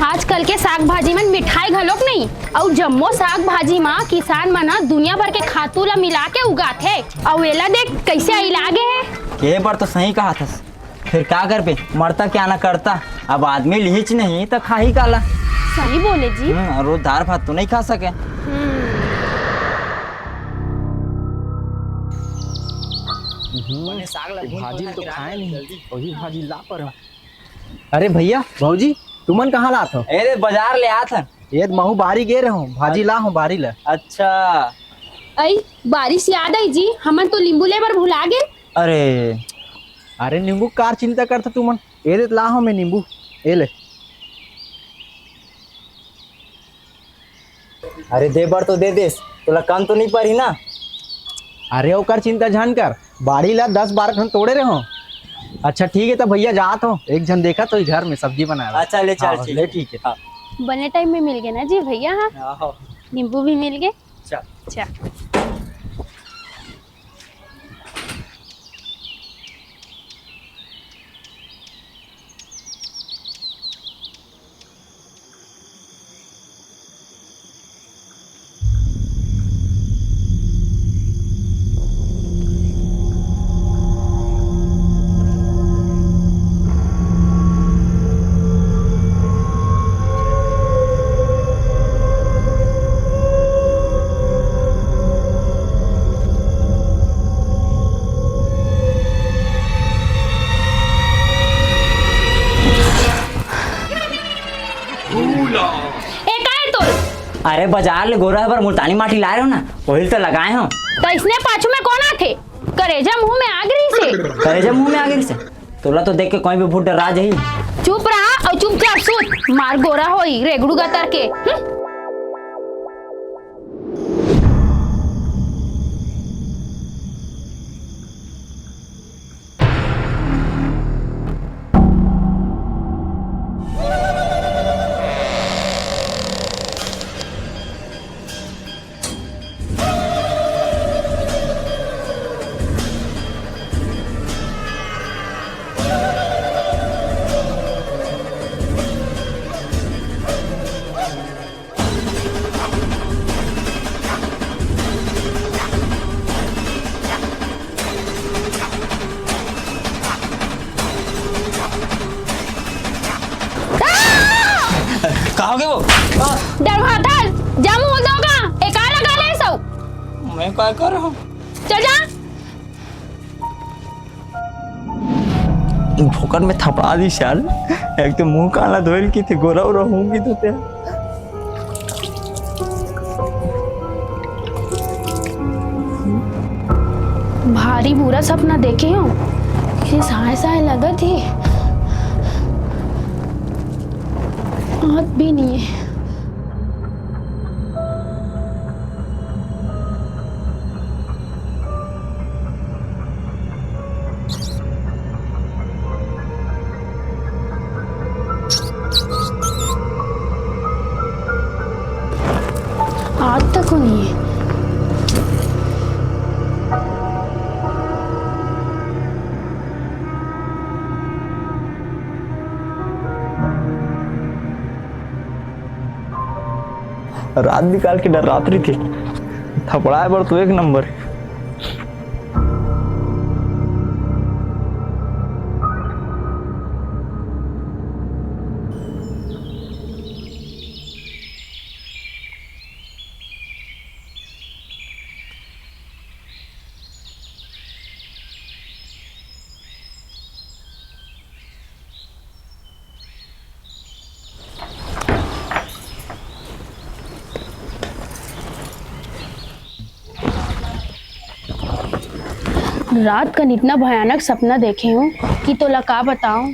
आजकल के साग भाजी में मिठाई घलोक नहीं और जम्मो साग भाजी में किसान मन दुनिया भर के खातू ला मिला के उगाथे और एला देख कैसे इलागे है। के बार तो सही कहा था, फिर क्या कर पे मरता क्या ना करता। अब आदमी लिहिच नहीं तो खा ही काला। सही बोले जी। रोज दाल भात तो नहीं खा सके। भाजी तो खाए नहीं, वही भाजी ला पर। अरे भैया भौजी तुमन कहाँ लात हो? अरे बाजार ले आत हन। ये महू बारी गे रहा हूँ, भाजी ला हूँ बारी ला। अच्छा आई बारिश याद आई जी, हमन तो नींबू लेबर भुला गए। अरे नींबू कार चिंता करता तुमन, ये दे ला हूँ मैं नींबू, ये ले। अरे दे बार तो दे देस, तोला कम तो नहीं पड़ी ना। अरे ओकर चिंता झन कर, बाड़ी ला 10-12 ठन तोड़े रहो। अच्छा ठीक है तो भैया जात हो, एक जन देखा तो घर में सब्जी बनाया। अच्छा ले चल ले ठीक है। बने टाइम में मिल गए ना जी भैया। हाँ नींबू भी मिल गए। अच्छा अरे बाजार ले गोरा पर मुल्तानी माटी ला रहे हो ना, वही तो लगाए हो। तो इसने पाछू में कौन आथे? करेजा मुंह में आ गई से। करेजा मुंह में आ गई से? तोला तो देख के कोई भी भूत डरा जाही। चुप रहा और चुपचाप सूत, मार गोरा होई रेगड़ू गतर के। कहोगे वो? दरवाजा जाम हो दोगा, एक आ लगा ले सब। मैं क्या कर रहा हूँ? चल जा। भोकर में थपड़ा दी शाल, एक तो मुंह काला धोल की थी, गोरा और रहूंगी तो ते। भारी बुरा सपना देखे हो, किसी साए साए लगा थी, हाथ भी नहीं है। हाथ तक नहीं है। रात निकाल के डरात्री थी, थपड़ा है पर तो एक नंबर। रात का इतना भयानक सपना देखे हूँ कि तोला का बताऊं।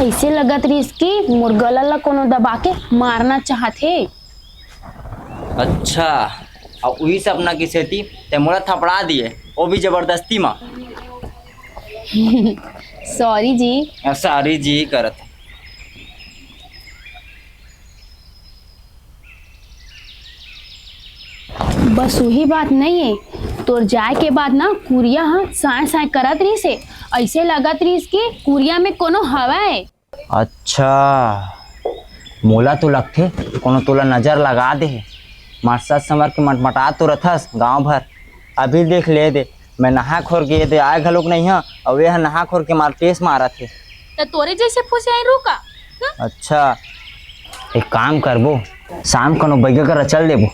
ऐसे लगत रही कि मुर्गला ला कोनो दबा के मारना चाहते। अच्छा, और वही सपना की सेती ते मोला थपड़ा दिए, वो भी जबरदस्ती माँ। सॉरी जी। सारी जी करत। बस वही बात नहीं है, तोर जाए के बाद ना कुरिया हाँ साय साय करत रही से, ऐसे लगत रही कि कुरिया में कोनो हवा है। अच्छा, मोला तो लगथे कोनो तोला नजर लगा दे। मार्सा समर के मटमटा तो रथस गांव भर। अभी देख ले दे, मैं नहा खोर के दे आए घलोक नहीं है, और वे नहा खोर के मार टेस मारा थे। तो तोरे जैसे फुसे आई रुका। अच्छा, एक काम करबो, शाम को बैगा कर चल देबो,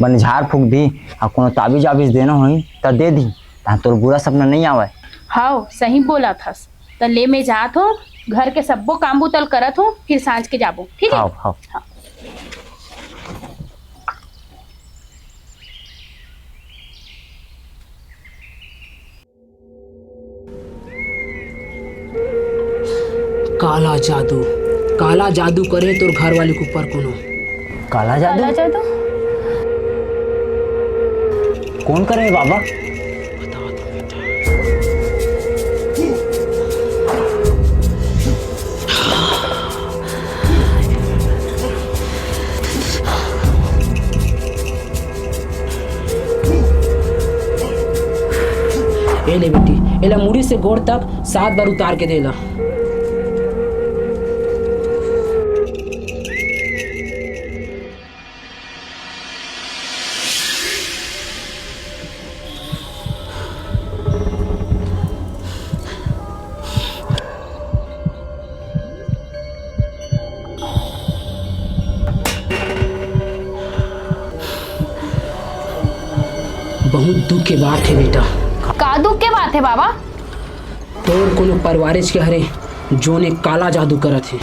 बन झाड़ फूक दी, और कोनो ताबीज आबीज देना होई त दे दी, ता तोर बुरा सपना नहीं आवे। हाँ सही बोला थस। तो ले में जात हो, घर के सबो काम बुतल करत हो, फिर सांझ के जाबो, ठीक है? हाँ हाँ। हाँ। काला जादू करे तोर घर वाले के ऊपर कोनो। काला जादू? काला जादू? कौन करे बाबा? ए ले बेटी, एला मुड़ी से गोड़ तक 7 बार उतार के देला। बहुत दुख के बात है बेटा। का दुख के बात है बाबा? तोर कोनो परिवारिज के हरे जोने काला जादू करत है।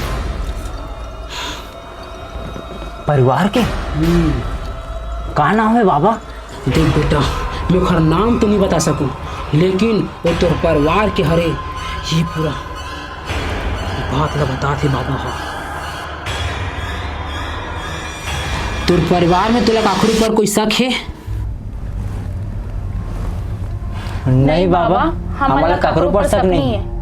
परिवार के? का नाम है बाबा? देख बेटा, मैं ओकर नाम तो नहीं बता सकूं, लेकिन वो तोर परिवार के हरे ये पूरा बात ला बता थे बाबा। हाँ, तोर परिवार में तोला काखरू पर कोई शक है? नहीं बाबा, हमारा ककरो पर शक नहीं है।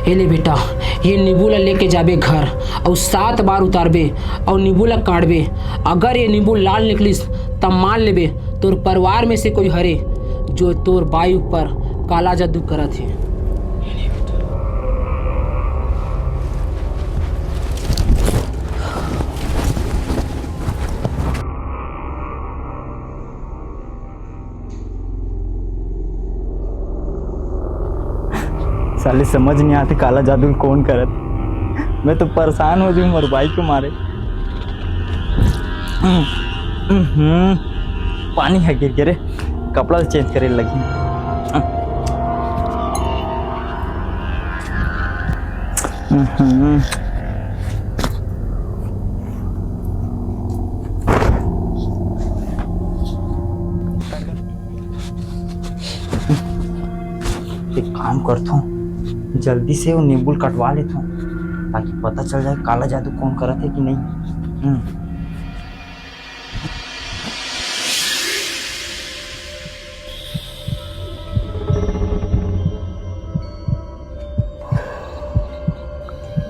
ले बेटा, ये नींबू ला लेके जाबे घर और 7 बार उतारबे और नींबू ला काटबे। अगर ये नींबू लाल निकलिस तब मान लेबे तोर परिवार में से कोई हरे जो तोर बाई ऊपर काला जादू करत है। साले समझ नहीं आते काला जादू कौन करत। मैं तो परेशान हो गई मोर भाई को मारे। पानी है गिर गिरे, कपड़ा चेंज करे लगी। एक काम करता हूँ, जल्दी से वो नींबू कटवा लेता हूँ ताकि पता चल जाए काला जादू कौन करत है कि नहीं।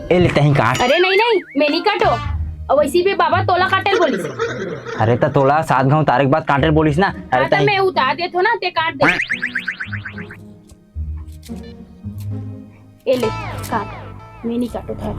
ए लेते ही काट। अरे नहीं नहीं, मैं नहीं काटो। और वैसी भी बाबा तोला काटेल बोलिस। अरे तो तोला 7 घाव तारे के बाद काटे बोलिस ना। अरे हाँ, तो मैं उतार देत हो ना, ते काट दे। ए ले काट, मैं नहीं काटो था।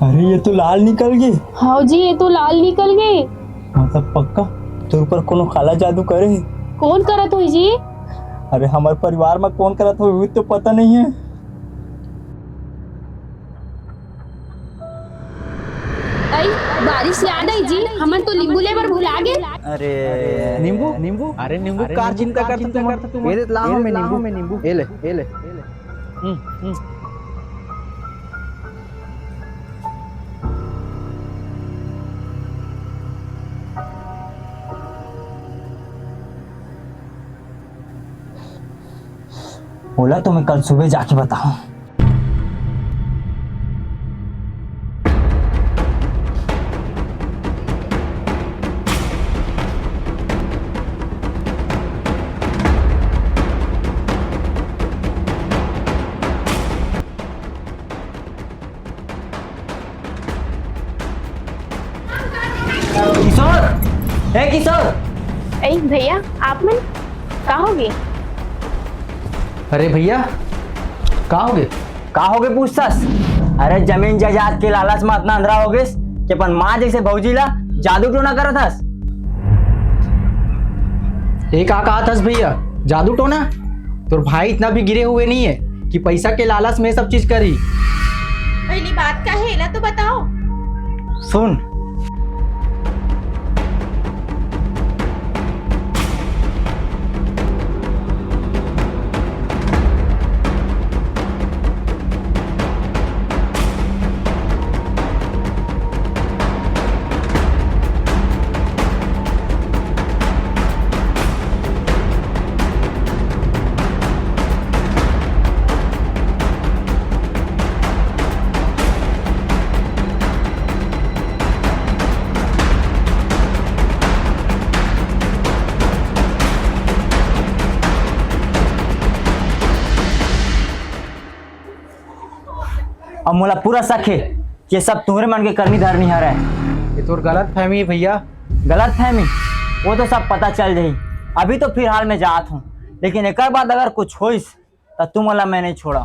अरे ये तो लाल निकल गई। हाँ जी, ये तो लाल निकल गए। मतलब पक्का तोर ऊपर कोनो काला जादू करे? कौन करत हुई जी? अरे हमारे परिवार में कौन करत हो तो पता नहीं है। भाई बारिश याद आई जी, हमन तो नींबू लेबर भुला गए। अरे नींबू नींबू अरे नींबू कार चिंता करता तुम ये लाओ में नींबू ये ले हम्म। बोला तो मैं कल सुबह जाके बताऊं। किशोर, ए किशोर, ए भैया आप मन कहोगे? अरे भैया का होगे पूछतास? अरे जमीन जायदाद के लालच में इतना अंधरा हो गए कि अपन माँ जैसे भौजी ला जादू टोना करत हस। एक कहा था भैया जादू टोना? तो भाई इतना भी गिरे हुए नहीं है कि पैसा के लालच में सब चीज करी। पहली बात का है ना तो बताओ। सुन, अब मोला पूरा शक है कि ये सब तुम्हारे मन के करनी धरनी है रहा। ये तो गलत फहमी है भैया। गलत फहमी वो तो सब पता चल जाही। अभी तो फिलहाल मैं जात हूँ, लेकिन एक बात अगर कुछ होइस तो तुम वाला मैं नहीं छोड़ा।